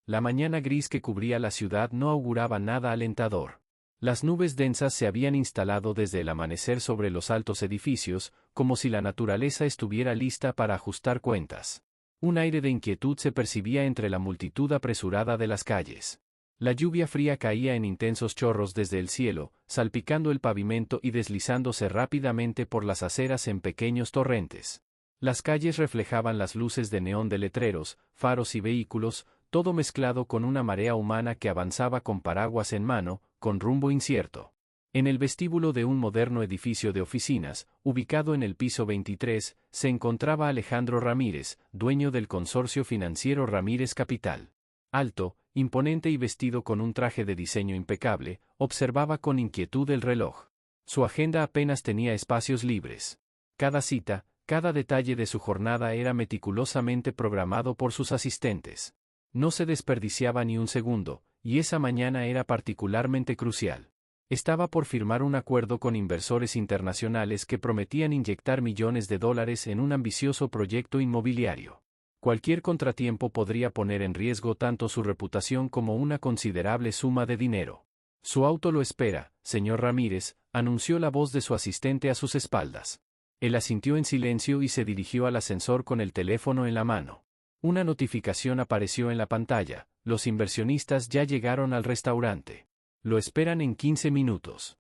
La mañana gris que cubría la ciudad no auguraba nada alentador. Las nubes densas se habían instalado desde el amanecer sobre los altos edificios, como si la naturaleza estuviera lista para ajustar cuentas. Un aire de inquietud se percibía entre la multitud apresurada de las calles. La lluvia fría caía en intensos chorros desde el cielo, salpicando el pavimento y deslizándose rápidamente por las aceras en pequeños torrentes. Las calles reflejaban las luces de neón de letreros, faros y vehículos, todo mezclado con una marea humana que avanzaba con paraguas en mano, con rumbo incierto. En el vestíbulo de un moderno edificio de oficinas, ubicado en el piso 23, se encontraba Alejandro Ramírez, dueño del consorcio financiero Ramírez Capital. Alto, imponente y vestido con un traje de diseño impecable, observaba con inquietud el reloj. Su agenda apenas tenía espacios libres. Cada cita, cada detalle de su jornada era meticulosamente programado por sus asistentes. No se desperdiciaba ni un segundo, y esa mañana era particularmente crucial. Estaba por firmar un acuerdo con inversores internacionales que prometían inyectar millones de dólares en un ambicioso proyecto inmobiliario. Cualquier contratiempo podría poner en riesgo tanto su reputación como una considerable suma de dinero. Su auto lo espera, señor Ramírez, anunció la voz de su asistente a sus espaldas. Él asintió en silencio y se dirigió al ascensor con el teléfono en la mano. Una notificación apareció en la pantalla: los inversionistas ya llegaron al restaurante. Lo esperan en 15 minutos.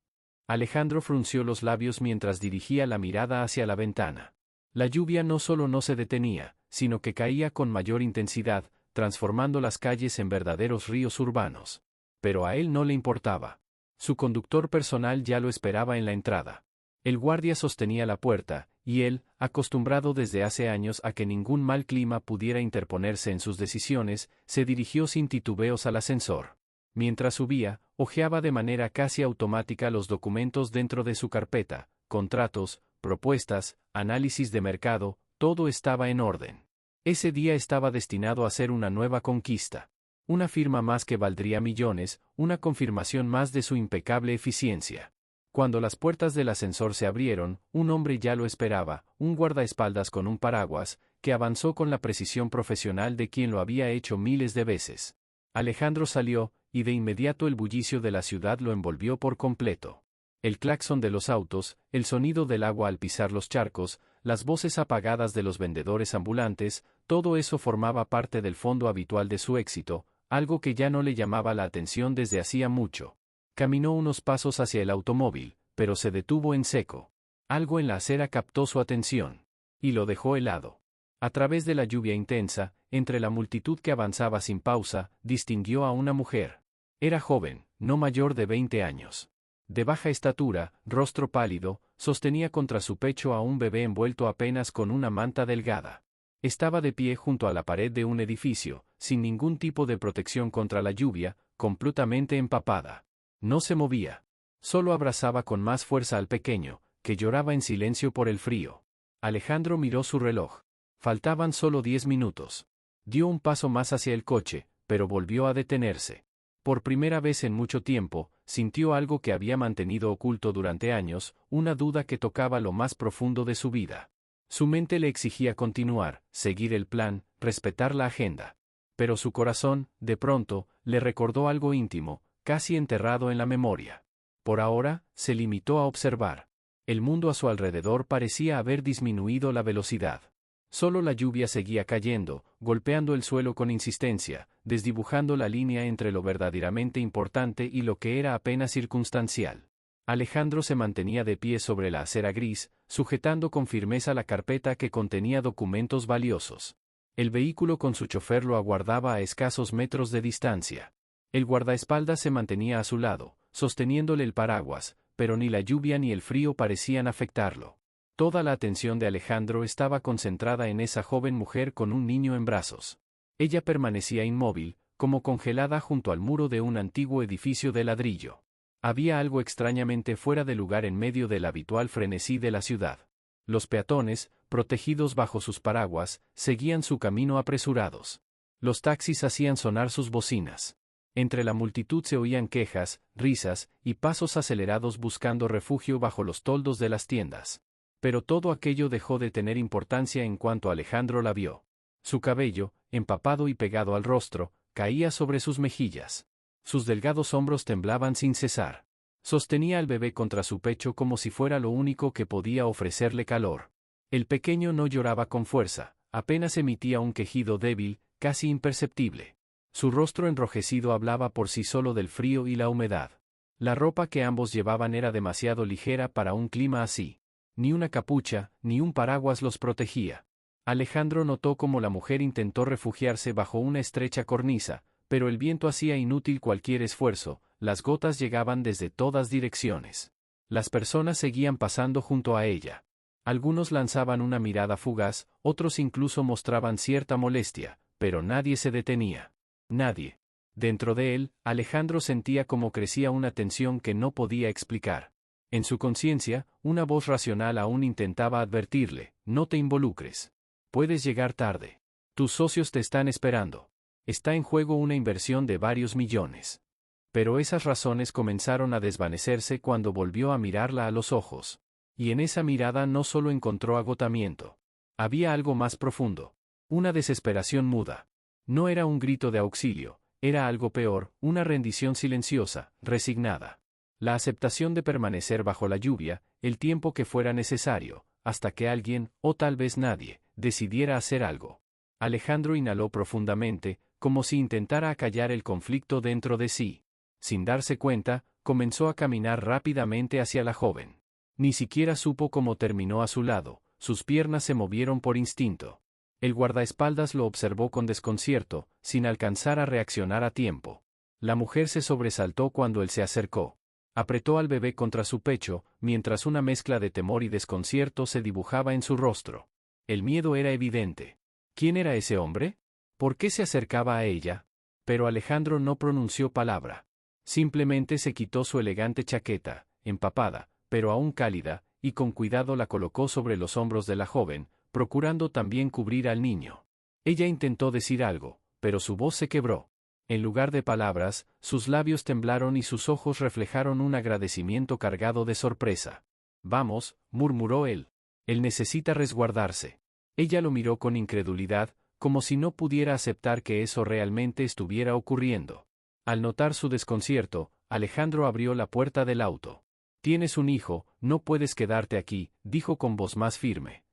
Alejandro frunció los labios mientras dirigía la mirada hacia la ventana. La lluvia no solo no se detenía, sino que caía con mayor intensidad, transformando las calles en verdaderos ríos urbanos. Pero a él no le importaba. Su conductor personal ya lo esperaba en la entrada. El guardia sostenía la puerta, y él, acostumbrado desde hace años a que ningún mal clima pudiera interponerse en sus decisiones, se dirigió sin titubeos al ascensor. Mientras subía, hojeaba de manera casi automática los documentos dentro de su carpeta: contratos, propuestas, análisis de mercado, todo estaba en orden. Ese día estaba destinado a ser una nueva conquista. Una firma más que valdría millones, una confirmación más de su impecable eficiencia. Cuando las puertas del ascensor se abrieron, un hombre ya lo esperaba, un guardaespaldas con un paraguas, que avanzó con la precisión profesional de quien lo había hecho miles de veces. Alejandro salió, y de inmediato el bullicio de la ciudad lo envolvió por completo. El claxon de los autos, el sonido del agua al pisar los charcos, las voces apagadas de los vendedores ambulantes, todo eso formaba parte del fondo habitual de su éxito, algo que ya no le llamaba la atención desde hacía mucho. Caminó unos pasos hacia el automóvil, pero se detuvo en seco. Algo en la acera captó su atención. Y lo dejó helado. A través de la lluvia intensa, entre la multitud que avanzaba sin pausa, distinguió a una mujer. Era joven, no mayor de 20 años. De baja estatura, rostro pálido, sostenía contra su pecho a un bebé envuelto apenas con una manta delgada. Estaba de pie junto a la pared de un edificio, sin ningún tipo de protección contra la lluvia, completamente empapada. No se movía. Solo abrazaba con más fuerza al pequeño, que lloraba en silencio por el frío. Alejandro miró su reloj. Faltaban solo 10 minutos. Dio un paso más hacia el coche, pero volvió a detenerse. Por primera vez en mucho tiempo, sintió algo que había mantenido oculto durante años, una duda que tocaba lo más profundo de su vida. Su mente le exigía continuar, seguir el plan, respetar la agenda. Pero su corazón, de pronto, le recordó algo íntimo, casi enterrado en la memoria. Por ahora, se limitó a observar. El mundo a su alrededor parecía haber disminuido la velocidad. Solo la lluvia seguía cayendo, golpeando el suelo con insistencia, desdibujando la línea entre lo verdaderamente importante y lo que era apenas circunstancial. Alejandro se mantenía de pie sobre la acera gris, sujetando con firmeza la carpeta que contenía documentos valiosos. El vehículo con su chofer lo aguardaba a escasos metros de distancia. El guardaespaldas se mantenía a su lado, sosteniéndole el paraguas, pero ni la lluvia ni el frío parecían afectarlo. Toda la atención de Alejandro estaba concentrada en esa joven mujer con un niño en brazos. Ella permanecía inmóvil, como congelada junto al muro de un antiguo edificio de ladrillo. Había algo extrañamente fuera de lugar en medio del habitual frenesí de la ciudad. Los peatones, protegidos bajo sus paraguas, seguían su camino apresurados. Los taxis hacían sonar sus bocinas. Entre la multitud se oían quejas, risas, y pasos acelerados buscando refugio bajo los toldos de las tiendas. Pero todo aquello dejó de tener importancia en cuanto Alejandro la vio. Su cabello, empapado y pegado al rostro, caía sobre sus mejillas. Sus delgados hombros temblaban sin cesar. Sostenía al bebé contra su pecho como si fuera lo único que podía ofrecerle calor. El pequeño no lloraba con fuerza, apenas emitía un quejido débil, casi imperceptible. Su rostro enrojecido hablaba por sí solo del frío y la humedad. La ropa que ambos llevaban era demasiado ligera para un clima así. Ni una capucha, ni un paraguas los protegía. Alejandro notó cómo la mujer intentó refugiarse bajo una estrecha cornisa, pero el viento hacía inútil cualquier esfuerzo, las gotas llegaban desde todas direcciones. Las personas seguían pasando junto a ella. Algunos lanzaban una mirada fugaz, otros incluso mostraban cierta molestia, pero nadie se detenía. Nadie. Dentro de él, Alejandro sentía como crecía una tensión que no podía explicar. En su conciencia, una voz racional aún intentaba advertirle: no te involucres. Puedes llegar tarde. Tus socios te están esperando. Está en juego una inversión de varios millones. Pero esas razones comenzaron a desvanecerse cuando volvió a mirarla a los ojos. Y en esa mirada no solo encontró agotamiento. Había algo más profundo. Una desesperación muda. No era un grito de auxilio, era algo peor, una rendición silenciosa, resignada. La aceptación de permanecer bajo la lluvia, el tiempo que fuera necesario, hasta que alguien, o tal vez nadie, decidiera hacer algo. Alejandro inhaló profundamente, como si intentara acallar el conflicto dentro de sí. Sin darse cuenta, comenzó a caminar rápidamente hacia la joven. Ni siquiera supo cómo terminó a su lado, sus piernas se movieron por instinto. El guardaespaldas lo observó con desconcierto, sin alcanzar a reaccionar a tiempo. La mujer se sobresaltó cuando él se acercó. Apretó al bebé contra su pecho, mientras una mezcla de temor y desconcierto se dibujaba en su rostro. El miedo era evidente. ¿Quién era ese hombre? ¿Por qué se acercaba a ella? Pero Alejandro no pronunció palabra. Simplemente se quitó su elegante chaqueta, empapada, pero aún cálida, y con cuidado la colocó sobre los hombros de la joven, procurando también cubrir al niño. Ella intentó decir algo, pero su voz se quebró. En lugar de palabras, sus labios temblaron y sus ojos reflejaron un agradecimiento cargado de sorpresa. Vamos, murmuró él. Él necesita resguardarse. Ella lo miró con incredulidad, como si no pudiera aceptar que eso realmente estuviera ocurriendo. Al notar su desconcierto, Alejandro abrió la puerta del auto. Tienes un hijo, no puedes quedarte aquí, dijo con voz más firme.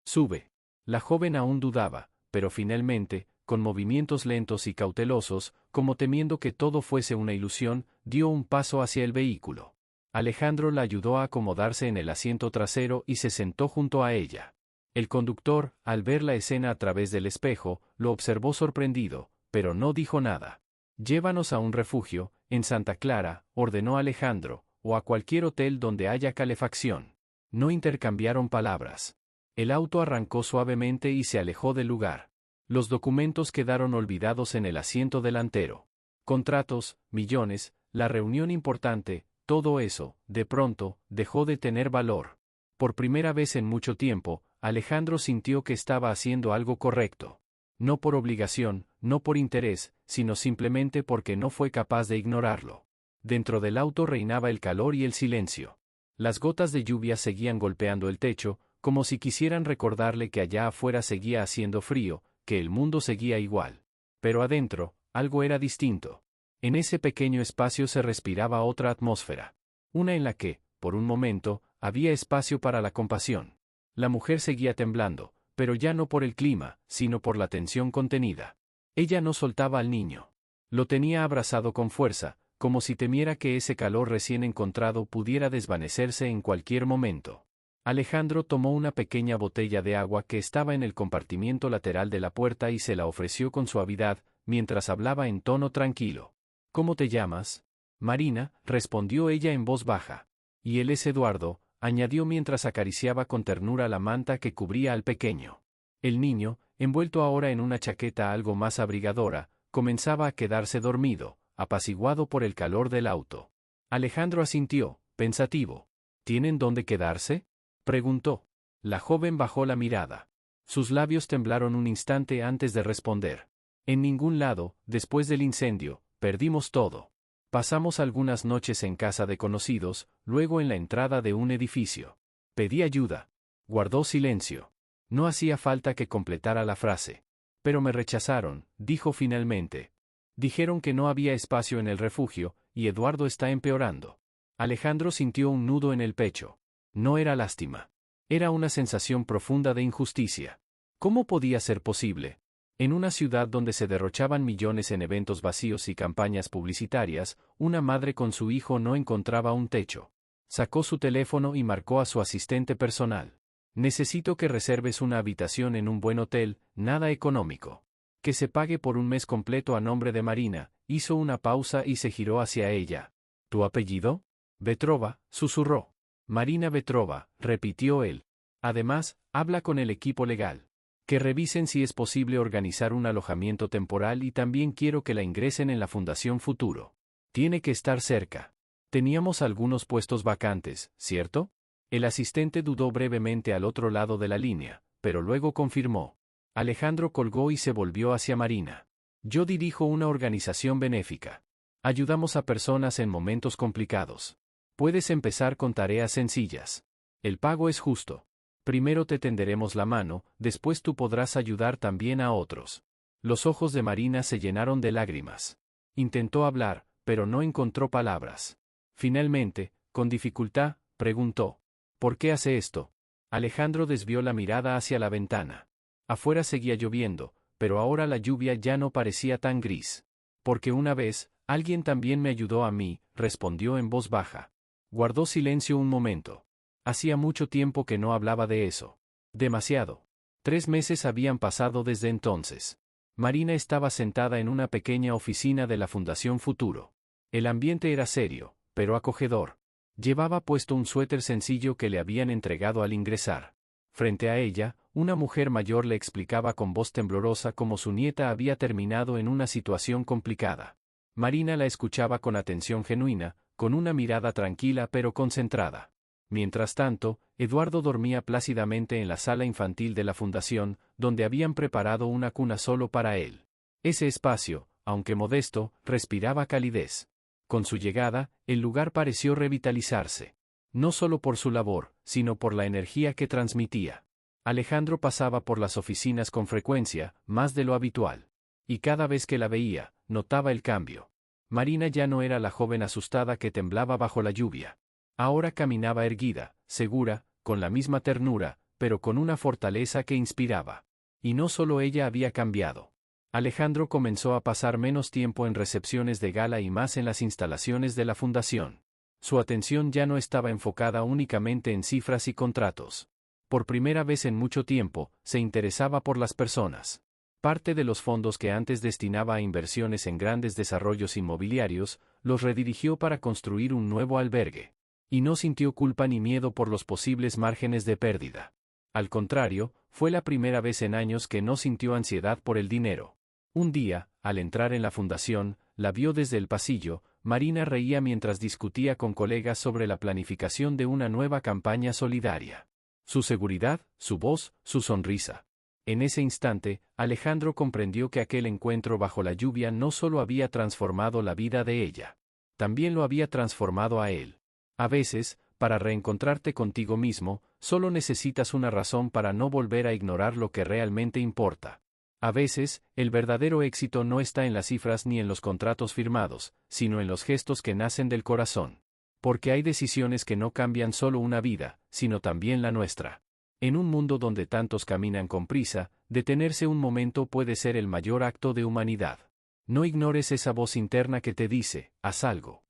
Sube. La joven aún dudaba, pero finalmente, con movimientos lentos y cautelosos, como temiendo que todo fuese una ilusión, dio un paso hacia el vehículo. Alejandro la ayudó a acomodarse en el asiento trasero y se sentó junto a ella. El conductor, al ver la escena a través del espejo, lo observó sorprendido, pero no dijo nada. Llévanos a un refugio, en Santa Clara, ordenó Alejandro, o a cualquier hotel donde haya calefacción. No intercambiaron palabras. El auto arrancó suavemente y se alejó del lugar. Los documentos quedaron olvidados en el asiento delantero. Contratos, millones, la reunión importante, todo eso, de pronto, dejó de tener valor. Por primera vez en mucho tiempo, Alejandro sintió que estaba haciendo algo correcto. No por obligación, no por interés, sino simplemente porque no fue capaz de ignorarlo. Dentro del auto reinaba el calor y el silencio. Las gotas de lluvia seguían golpeando el techo, como si quisieran recordarle que allá afuera seguía haciendo frío, que el mundo seguía igual. Pero adentro, algo era distinto. En ese pequeño espacio se respiraba otra atmósfera. Una en la que, por un momento, había espacio para la compasión. La mujer seguía temblando, pero ya no por el clima, sino por la tensión contenida. Ella no soltaba al niño. Lo tenía abrazado con fuerza, como si temiera que ese calor recién encontrado pudiera desvanecerse en cualquier momento. Alejandro tomó una pequeña botella de agua que estaba en el compartimiento lateral de la puerta y se la ofreció con suavidad, mientras hablaba en tono tranquilo. ¿Cómo te llamas? Marina, respondió ella en voz baja. Y él es Eduardo, añadió mientras acariciaba con ternura la manta que cubría al pequeño. El niño, envuelto ahora en una chaqueta algo más abrigadora, comenzaba a quedarse dormido, apaciguado por el calor del auto. Alejandro asintió, pensativo. ¿Tienen dónde quedarse?, preguntó. La joven bajó la mirada. Sus labios temblaron un instante antes de responder. En ningún lado, después del incendio, perdimos todo. Pasamos algunas noches en casa de conocidos, luego en la entrada de un edificio. Pedí ayuda. Guardó silencio. No hacía falta que completara la frase. Pero me rechazaron, dijo finalmente. Dijeron que no había espacio en el refugio, y Eduardo está empeorando. Alejandro sintió un nudo en el pecho. No era lástima. Era una sensación profunda de injusticia. ¿Cómo podía ser posible? En una ciudad donde se derrochaban millones en eventos vacíos y campañas publicitarias, una madre con su hijo no encontraba un techo. Sacó su teléfono y marcó a su asistente personal. Necesito que reserves una habitación en un buen hotel, nada económico. Que se pague por un mes completo a nombre de Marina. Hizo una pausa y se giró hacia ella. ¿Tu apellido? Vetrova, susurró. Marina Vetrova, repitió él. Además, habla con el equipo legal. Que revisen si es posible organizar un alojamiento temporal y también quiero que la ingresen en la Fundación Futuro. Tiene que estar cerca. Teníamos algunos puestos vacantes, ¿cierto? El asistente dudó brevemente al otro lado de la línea, pero luego confirmó. Alejandro colgó y se volvió hacia Marina. Yo dirijo una organización benéfica. Ayudamos a personas en momentos complicados. Puedes empezar con tareas sencillas. El pago es justo. Primero te tenderemos la mano, después tú podrás ayudar también a otros. Los ojos de Marina se llenaron de lágrimas. Intentó hablar, pero no encontró palabras. Finalmente, con dificultad, preguntó. ¿Por qué hace esto? Alejandro desvió la mirada hacia la ventana. Afuera seguía lloviendo, pero ahora la lluvia ya no parecía tan gris. Porque una vez, alguien también me ayudó a mí, respondió en voz baja. Guardó silencio un momento. Hacía mucho tiempo que no hablaba de eso. Demasiado. 3 meses habían pasado desde entonces. Marina estaba sentada en una pequeña oficina de la Fundación Futuro. El ambiente era serio, pero acogedor. Llevaba puesto un suéter sencillo que le habían entregado al ingresar. Frente a ella, una mujer mayor le explicaba con voz temblorosa cómo su nieta había terminado en una situación complicada. Marina la escuchaba con atención genuina, con una mirada tranquila pero concentrada. Mientras tanto, Eduardo dormía plácidamente en la sala infantil de la fundación, donde habían preparado una cuna solo para él. Ese espacio, aunque modesto, respiraba calidez. Con su llegada, el lugar pareció revitalizarse. No solo por su labor, sino por la energía que transmitía. Alejandro pasaba por las oficinas con frecuencia, más de lo habitual. Y cada vez que la veía, notaba el cambio. Marina ya no era la joven asustada que temblaba bajo la lluvia. Ahora caminaba erguida, segura, con la misma ternura, pero con una fortaleza que inspiraba. Y no solo ella había cambiado. Alejandro comenzó a pasar menos tiempo en recepciones de gala y más en las instalaciones de la fundación. Su atención ya no estaba enfocada únicamente en cifras y contratos. Por primera vez en mucho tiempo, se interesaba por las personas. Parte de los fondos que antes destinaba a inversiones en grandes desarrollos inmobiliarios, los redirigió para construir un nuevo albergue. Y no sintió culpa ni miedo por los posibles márgenes de pérdida. Al contrario, fue la primera vez en años que no sintió ansiedad por el dinero. Un día, al entrar en la fundación, la vio desde el pasillo. Marina reía mientras discutía con colegas sobre la planificación de una nueva campaña solidaria. Su seguridad, su voz, su sonrisa. En ese instante, Alejandro comprendió que aquel encuentro bajo la lluvia no solo había transformado la vida de ella. También lo había transformado a él. A veces, para reencontrarte contigo mismo, solo necesitas una razón para no volver a ignorar lo que realmente importa. A veces, el verdadero éxito no está en las cifras ni en los contratos firmados, sino en los gestos que nacen del corazón. Porque hay decisiones que no cambian solo una vida, sino también la nuestra. En un mundo donde tantos caminan con prisa, detenerse un momento puede ser el mayor acto de humanidad. No ignores esa voz interna que te dice, haz algo.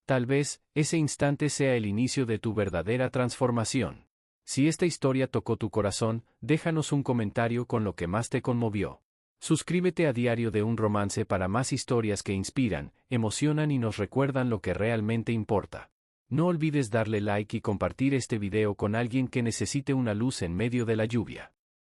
Tal vez, ese instante sea el inicio de tu verdadera transformación. Si esta historia tocó tu corazón, déjanos un comentario con lo que más te conmovió. Suscríbete a Diario de un Romance para más historias que inspiran, emocionan y nos recuerdan lo que realmente importa. No olvides darle like y compartir este video con alguien que necesite una luz en medio de la lluvia.